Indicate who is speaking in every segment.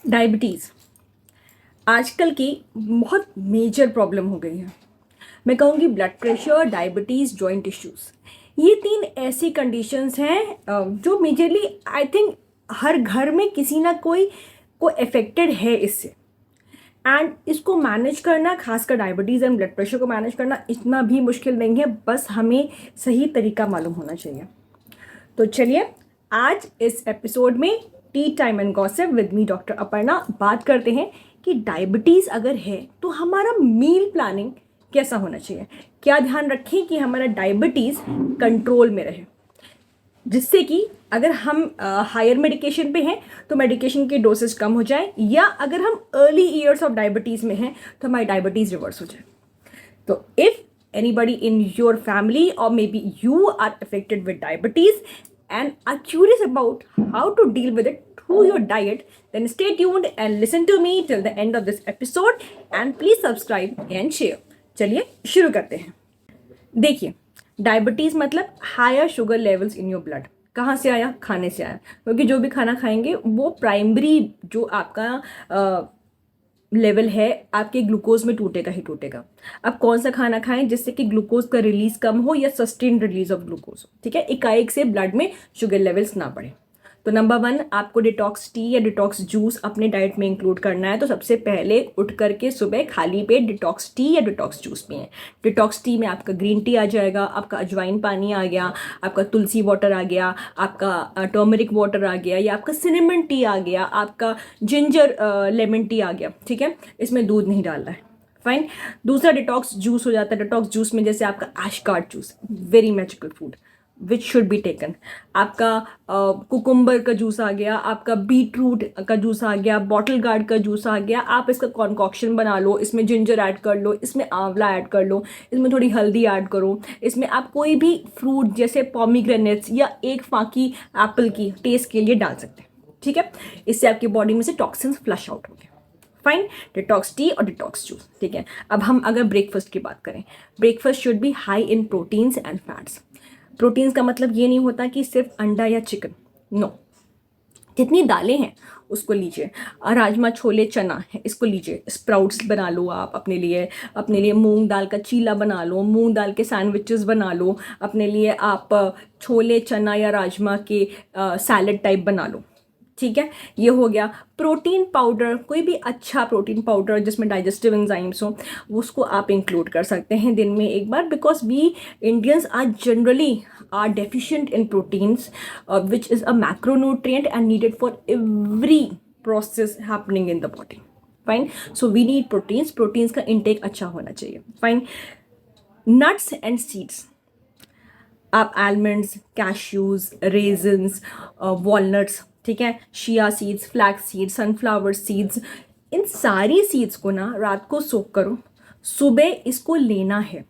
Speaker 1: Diabetes आजकल की बहुत मेजर प्रॉब्लम हो गई है। मैं कहूँगी blood pressure, diabetes, joint issues, ये तीन ऐसी कंडीशंस हैं जो मेजरली आई थिंक हर घर में किसी ना कोई को अफेक्टेड है इससे। एंड इसको मैनेज करना, खासकर डायबिटीज़ एंड ब्लड प्रेशर को मैनेज करना इतना भी मुश्किल नहीं है, बस हमें सही तरीका मालूम होना चाहिए। तो चलिए आज इस एपिसोड में T time and gossip with me doctor Aparna बात करते हैं कि डायबिटीज़ अगर है तो हमारा मील प्लानिंग कैसा होना चाहिए, क्या ध्यान रखें कि हमारा डायबिटीज़ कंट्रोल में रहे, जिससे कि अगर हम हायर मेडिकेशन पे हैं तो मेडिकेशन की डोसेज कम हो जाए, या अगर हम अर्ली ईयर्स ऑफ डायबिटीज़ में हैं तो हमारी डायबिटीज़ रिवर्स हो जाए। तो if anybody in your family or maybe you are affected with diabetes and are curious about how to deal with it through your diet, then stay tuned and listen to me till the end of this episode and please subscribe and share. चलिए शुरू करते हैं। देखिए, diabetes मतलब higher sugar levels in your blood. कहाँ से आया? खाने से आया, क्योंकि जो भी खाना खाएंगे वो प्राइमरी जो आपका लेवल है आपके ग्लूकोज में टूटेगा ही टूटेगा। अब कौन सा खाना खाएं जिससे कि ग्लूकोज का रिलीज कम हो या सस्टेन रिलीज ऑफ ग्लूकोज हो, ठीक है, एकाएक से ब्लड में शुगर लेवल्स ना बढ़े। तो नंबर 1, आपको डिटॉक्स टी या डिटॉक्स जूस अपने डाइट में इंक्लूड करना है। तो सबसे पहले उठ करके सुबह खाली पेट डिटॉक्स टी या डिटॉक्स जूस पिएं। डिटॉक्स टी में आपका ग्रीन टी आ जाएगा, आपका अजवाइन पानी आ गया, आपका तुलसी वाटर आ गया, आपका टर्मरिक वाटर आ गया, या आपका सिनेमन टी आ गया, आपका जिंजर लेमन टी आ गया, ठीक है, इसमें दूध नहीं डालना है। फाइन। दूसरा डिटॉक्स जूस हो जाता है। डिटॉक्स जूस में जैसे आपका ash gourd juice, very magical food which should be taken. आपका कुकुम्बर का जूस आ गया, आपका बीट रूट का जूस आ गया, बॉटल गार्ड का जूस आ गया। आप इसका कॉन्कॉक्शन बना लो, इसमें जिंजर ऐड कर लो, इसमें आंवला ऐड कर लो, इसमें थोड़ी हल्दी ऐड करो, इसमें आप कोई भी फ्रूट जैसे पॉमीग्रेनेट्स या एक फाकी एप्पल की टेस्ट के लिए डाल सकते हैं, ठीक है। इससे आपकी बॉडी में से टॉक्सिन्स फ्लश आउट होंगे। फाइन। डिटॉक्स टी और डिटॉक्स जूस, ठीक है। अब हम अगर ब्रेकफास्ट की बात करें, breakfast should be high in proteins and fats. Proteins का मतलब ये नहीं होता कि सिर्फ अंडा या चिकन, नो, जितनी दालें हैं उसको लीजिए। राजमा, छोले, चना है, इसको लीजिए। स्प्राउट्स बना लो आप अपने लिए मूंग दाल का चीला बना लो, मूंग दाल के सैंडविचेस बना लो अपने लिए। आप छोले, चना या राजमा के सैलड टाइप बना लो, ठीक है। ये हो गया। प्रोटीन पाउडर, कोई भी अच्छा प्रोटीन पाउडर जिसमें डाइजेस्टिव एंजाइम्स हो, उसको आप इंक्लूड कर सकते हैं दिन में एक बार, because we Indians are generally are deficient in proteins which is a macronutrient and needed for every process happening in the body. Fine. So we need proteins. Proteins का इंटेक अच्छा होना चाहिए। फाइन। नट्स एंड सीड्स, आप almonds, cashews, raisins, walnuts, ठीक है, chia seeds, flax seeds, sunflower seeds, इन सारी seeds को ना रात को सोक करो, सुबह इसको लेना है,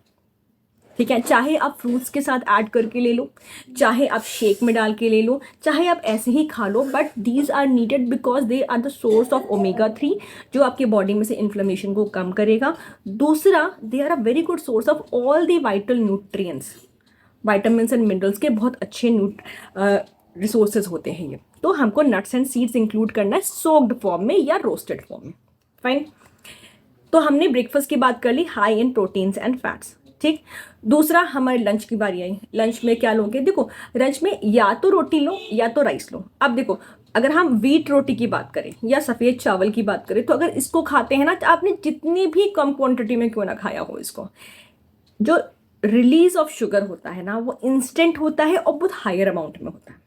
Speaker 1: ठीक है। चाहे आप फ्रूट्स के साथ ऐड करके ले लो, चाहे आप शेक में डाल के ले लो, चाहे आप ऐसे ही खा लो, but these are needed because they are the source of omega 3 जो आपके बॉडी में से इन्फ्लेमेशन को कम करेगा। दूसरा, they are a very good source of all the vital nutrients, vitamin and minerals के बहुत अच्छे रिसोर्सेज होते हैं ये। तो हमको नट्स एंड सीड्स इंक्लूड करना है सोक्ड फॉर्म में या रोस्टेड फॉर्म में। फाइन। तो हमने ब्रेकफास्ट की बात कर ली, high in proteins and fats, ठीक। दूसरा, हमारे लंच की बारी आई। लंच में क्या लोगे? देखो, लंच में या तो रोटी लो या तो राइस लो। अब देखो, अगर हम व्हीट रोटी की बात करें या सफ़ेद चावल की बात करें, तो अगर इसको खाते हैं ना, तो आपने जितनी भी कम क्वांटिटी में क्यों ना खाया हो, इसको जो रिलीज ऑफ शुगर होता है ना, वो इंस्टेंट होता है और बहुत हायर अमाउंट में होता है।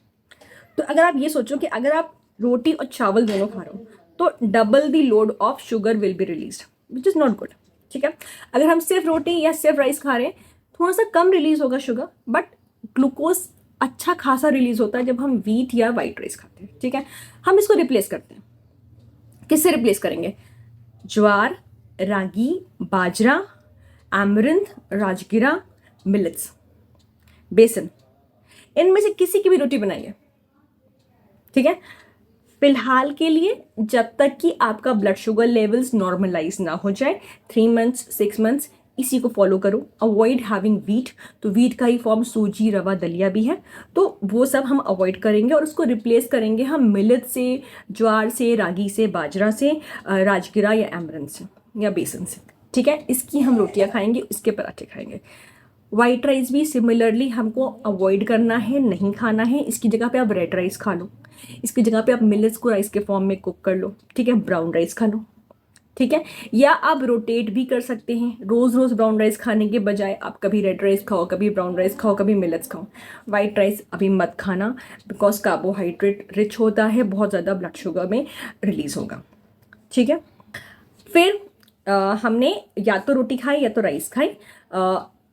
Speaker 1: तो अगर आप ये सोचो कि अगर आप रोटी और चावल दोनों खा रहे हो तो double the load of sugar will be release, which is not good, ठीक है। अगर हम सिर्फ रोटी या सिर्फ राइस खा रहे हैं, थोड़ा सा कम रिलीज होगा शुगर, बट ग्लूकोज अच्छा खासा रिलीज होता है जब हम व्हीट या वाइट राइस खाते हैं, ठीक है। हम इसको रिप्लेस करते हैं। किससे रिप्लेस करेंगे? ज्वार, रागी, बाजरा, एमरंथ, राजगिरा, मिलेट्स, बेसन, इनमें से किसी की भी रोटी बनाइए, ठीक है। फिलहाल के लिए, जब तक कि आपका ब्लड शुगर लेवल्स नॉर्मलाइज ना हो जाए, 3 मंथ्स 6 मंथ्स, इसी को फॉलो करो। अवॉइड हैविंग वीट, तो वीट का ही फॉर्म सूजी, रवा, दलिया भी है, तो वो सब हम अवॉइड करेंगे और उसको रिप्लेस करेंगे हम मिलेट से, ज्वार से, रागी से, बाजरा से, राजगिरा या एमरन से या बेसन से। ठीक है, इसकी हम रोटियां खाएंगे, इसके पराठे खाएंगे। वाइट राइस भी सिमिलरली हमको अवॉइड करना है, नहीं खाना है। इसकी जगह पे आप रेड राइस खा लो, इसकी जगह पे आप मिलेट्स को राइस के फॉर्म में कुक कर लो। ठीक है, ब्राउन राइस खा लो। ठीक है, या आप रोटेट भी कर सकते हैं, रोज रोज ब्राउन राइस खाने के बजाय आप कभी रेड राइस खाओ, कभी ब्राउन राइस खाओ, कभी मिलेट्स खाओ। वाइट राइस अभी मत खाना, बिकॉज कार्बोहाइड्रेट रिच होता है, बहुत ज़्यादा ब्लड शुगर में रिलीज होगा। ठीक है, फिर हमने या तो रोटी खाई या तो राइस खाई,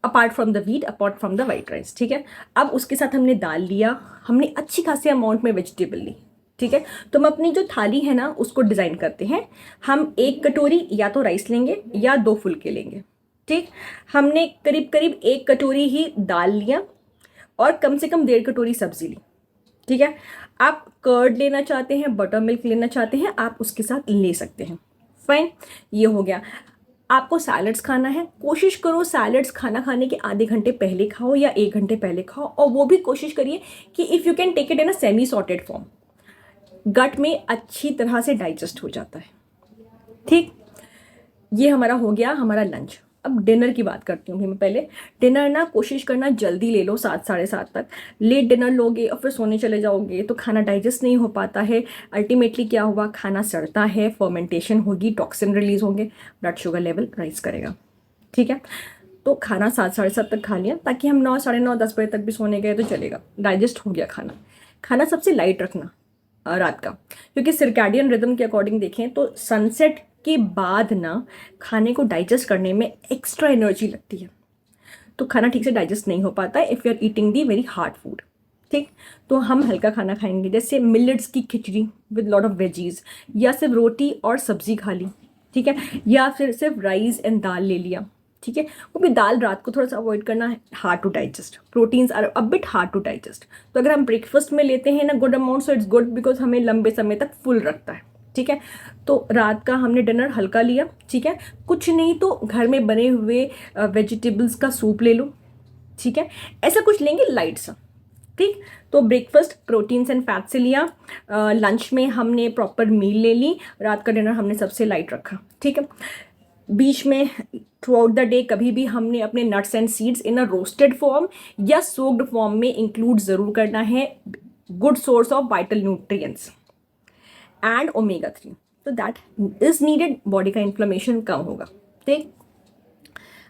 Speaker 1: apart from the wheat, apart from the white rice. ठीक है, अब उसके साथ हमने दाल लिया, हमने अच्छी खासी अमाउंट में वेजिटेबल ली। ठीक है, तो हम अपनी जो थाली है ना उसको डिज़ाइन करते हैं। हम 1 कटोरी या तो राइस लेंगे या 2 फुलके लेंगे। ठीक, हमने करीब करीब 1 कटोरी ही दाल लिया और कम से कम 1.5 कटोरी सब्जी ली। ठीक है, आप कर्ड लेना चाहते हैं, बटर मिल्क लेना चाहते हैं, आप उसके साथ ले सकते हैं। फाइन, ये हो गया। आपको सैलड्स खाना है, कोशिश करो सैलड्स खाना खाने के आधे घंटे पहले खाओ या 1 घंटे पहले खाओ, और वो भी कोशिश करिए कि if you can take it in a semi sorted form, gut में अच्छी तरह से डाइजेस्ट हो जाता है। ठीक, ये हमारा हो गया हमारा लंच। अब डिनर की बात करती हूँ मैं पहले। डिनर ना कोशिश करना जल्दी ले लो, 7 साढ़े 7 तक। लेट डिनर लोगे और फिर सोने चले जाओगे तो खाना डाइजेस्ट नहीं हो पाता है। अल्टीमेटली क्या हुआ, खाना सड़ता है, फर्मेंटेशन होगी, टॉक्सिन रिलीज होंगे, ब्लड शुगर लेवल राइज करेगा। ठीक है, तो खाना 7 साढ़े 7 तक खा लिया, ताकि हम 9 साढ़े 9 10 बजे तक भी सोने गए तो चलेगा, डाइजेस्ट हो गया खाना। खाना सबसे लाइट रखना रात का, क्योंकि सिरकैडियन रिदम के अकॉर्डिंग देखें तो सनसेट के बाद ना खाने को डाइजेस्ट करने में एक्स्ट्रा एनर्जी लगती है, तो खाना ठीक से डाइजेस्ट नहीं हो पाता है if you are eating the very hard food. ठीक, तो हम हल्का खाना खाएंगे, जैसे मिलेट्स की khichdi with lot of veggies, या सिर्फ रोटी और सब्जी खा ली। ठीक है, या फिर सिर्फ राइस एंड दाल ले लिया। ठीक है, वो भी दाल रात को थोड़ा सा अवॉइड करना है, hard to digest, proteins are a bit hard to digest. तो अगर हम ब्रेकफास्ट में लेते हैं ना good amount, so it's good, because हमें लंबे समय तक फुल रखता है। ठीक है, तो रात का हमने डिनर हल्का लिया। ठीक है, कुछ नहीं तो घर में बने हुए वेजिटेबल्स का सूप ले लो। ठीक है, ऐसा कुछ लेंगे लाइट सा। ठीक, तो ब्रेकफास्ट प्रोटीन्स एंड फैट से लिया, लंच में हमने प्रॉपर मील ले ली, रात का डिनर हमने सबसे लाइट रखा। ठीक है, बीच में थ्रू आउट द डे कभी भी हमने अपने nuts and seeds in a roasted form या सोक्ड फॉर्म में इंक्लूड जरूर करना है, good source of vital nutrients and omega 3, तो दैट इज नीडेड, बॉडी का इन्फ्लेमेशन कम होगा। ठीक,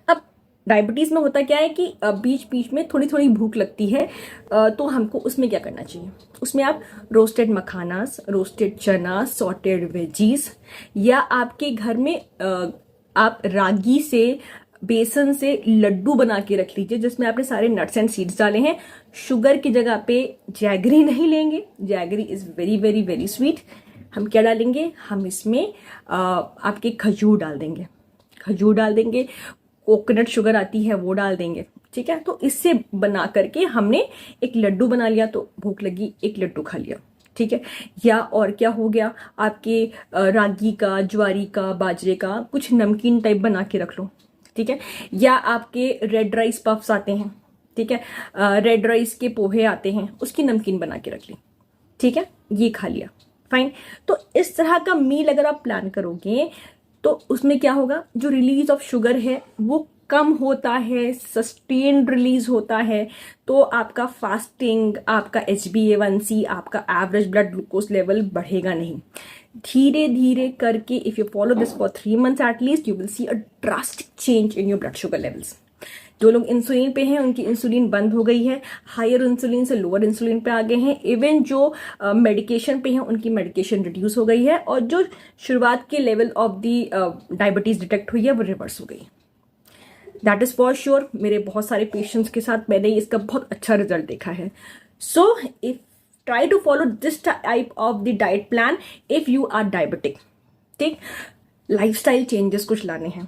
Speaker 1: अब डायबिटीज़ में होता क्या है कि बीच बीच में थोड़ी थोड़ी भूख लगती है, तो हमको उसमें क्या करना चाहिए, उसमें आप रोस्टेड मखानास, रोस्टेड चना, सॉटेड वेजीज, या आपके घर में आप रागी से, बेसन से लड्डू बना के रख लीजिए, जिसमें आपने सारे नट्स एंड सीड्स डाले हैं। शुगर की जगह पे जैगरी नहीं लेंगे, jaggery is very very very sweet. हम क्या डालेंगे, हम इसमें आपके खजूर डाल देंगे, खजूर डाल देंगे, कोकोनट शुगर आती है वो डाल देंगे। ठीक है, तो इससे बना करके हमने एक लड्डू बना लिया, तो भूख लगी एक लड्डू खा लिया। ठीक है, या और क्या हो गया, आपके रागी का, ज्वारी का, बाजरे का कुछ नमकीन टाइप बना के रख लो। ठीक है, या आपके रेड राइस पफ्स आते हैं। ठीक है, रेड राइस के पोहे आते हैं, उसकी नमकीन बना के रख ली। ठीक है, ये खा लिया, फाइन। तो इस तरह का मील अगर आप प्लान करोगे तो उसमें क्या होगा, जो रिलीज ऑफ शुगर है वो कम होता है, सस्टेन्ड रिलीज होता है, तो आपका फास्टिंग, आपका HbA1c, आपका एवरेज ब्लड ग्लूकोज लेवल बढ़ेगा नहीं। धीरे धीरे करके if you follow this for 3 months at least, you will see a drastic change in your blood sugar levels. जो लोग इंसुलिन पे हैं उनकी इंसुलिन बंद हो गई है, हायर इंसुलिन से लोअर इंसुलिन पे आ गए हैं। इवन जो मेडिकेशन पे हैं उनकी मेडिकेशन रिड्यूस हो गई है, और जो शुरुआत के level of the diabetes detect हुई है वो रिवर्स हो गई। दैट इज फॉर श्योर, मेरे बहुत सारे पेशेंट्स के साथ मैंने इसका बहुत अच्छा रिजल्ट देखा है। So if try to follow this type of the diet plan if you are diabetic. ठीक, लाइफस्टाइल चेंजेस कुछ लाने हैं,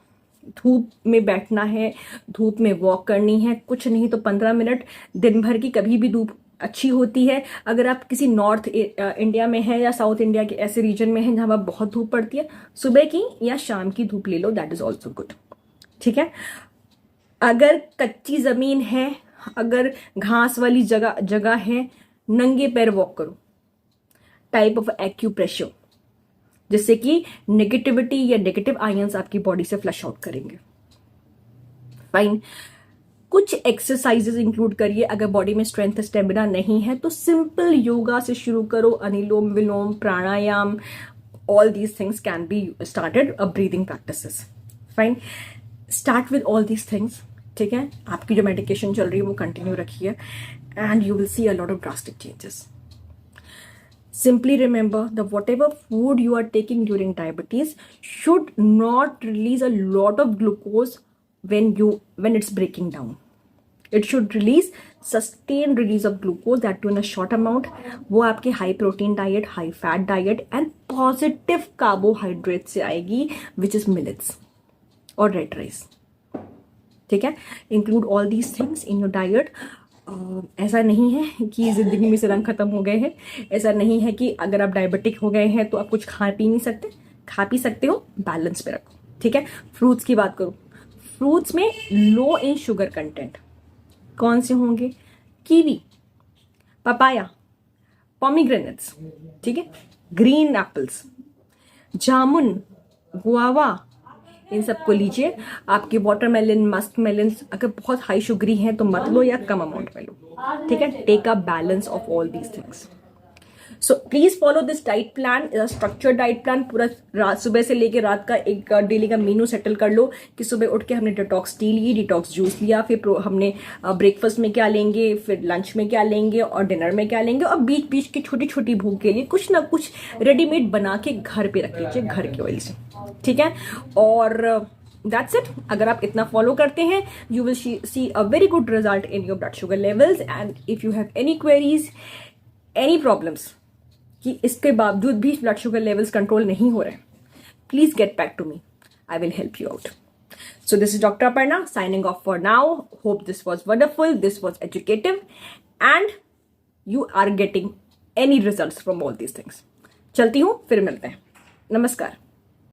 Speaker 1: धूप में बैठना है, धूप में वॉक करनी है, कुछ नहीं तो 15 मिनट दिन भर की, कभी भी धूप अच्छी होती है। अगर आप किसी नॉर्थ इंडिया में हैं या साउथ इंडिया के ऐसे रीजन में हैं जहां पर बहुत धूप पड़ती है, सुबह की या शाम की धूप ले लो, दैट इज ऑल्सो गुड। ठीक है, अगर कच्ची ज़मीन है, अगर घास वाली जगह जगह है, नंगे पैर वॉक करो। टाइप ऑफ एक्यूप्रेशर, जिससे कि नेगेटिविटी या नेगेटिव आयंस आपकी बॉडी से फ्लश आउट करेंगे। फाइन। कुछ एक्सरसाइजेस इंक्लूड करिए। अगर बॉडी में स्ट्रेंथ स्टेमिना नहीं है तो सिंपल योगा से शुरू करो। Anulom vilom, pranayama, all these things can be started a breathing practices. Fine, start with all these things. ठीक है, आपकी जो मेडिकेशन चल रही है वो कंटिन्यू रखिए and you will see a lot of drastic changes. Simply remember that whatever food you are taking during diabetes should not release a lot of glucose when it's breaking down. It should release sustained release of glucose, that too in a short amount. वो आपके high protein diet, high fat diet and positive carbohydrates से आएगी, which is millets और red rice. ठीक है, include all these things in your diet. ऐसा नहीं है कि ज़िंदगी में से रंग ख़त्म हो गए हैं. ऐसा नहीं है कि अगर आप डायबिटिक हो गए हैं तो आप कुछ खा पी नहीं सकते. खा पी सकते हो, बैलेंस पे रखो. ठीक है, फ्रूट्स की बात करो. फ्रूट्स में लो इन शुगर कंटेंट कौन से होंगे? कीवी, पपाया, पोमीग्रेनेट्स, ठीक है, ग्रीन एप्पल्स, जामुन, गुआवा, इन सबको लीजिए. आपके वाटरमेलन, मस्क मेलन अगर बहुत हाई शुगरी हैं तो मत लो या कम अमाउंट में लो. ठीक है, take a balance of all these things. So please follow this diet plan, structured diet plan. पूरा रात, सुबह से लेके रात का एक डेली का मेनू सेटल कर लो कि सुबह उठ के हमने डिटॉक्स टी ली, डिटॉक्स जूस लिया, फिर हमने ब्रेकफास्ट में क्या लेंगे, फिर लंच में क्या लेंगे और डिनर में क्या लेंगे, और बीच बीच की छोटी छोटी भूख के लिए कुछ ना कुछ रेडीमेड बना के घर पे रख लीजिए, घर के ऑयल से. ठीक है, और दैट्स इट. अगर आप इतना फॉलो करते हैं you will see a very good result in your blood sugar levels. And if you have any queries, any problems कि इसके बावजूद भी ब्लड शुगर लेवल्स कंट्रोल नहीं हो रहे, please get back to me. I will help you out. So this is Dr. Aparna signing off for now. Hope this was wonderful, this was educative and you are getting any results from all these things. चलती हूँ, फिर मिलते हैं. नमस्कार.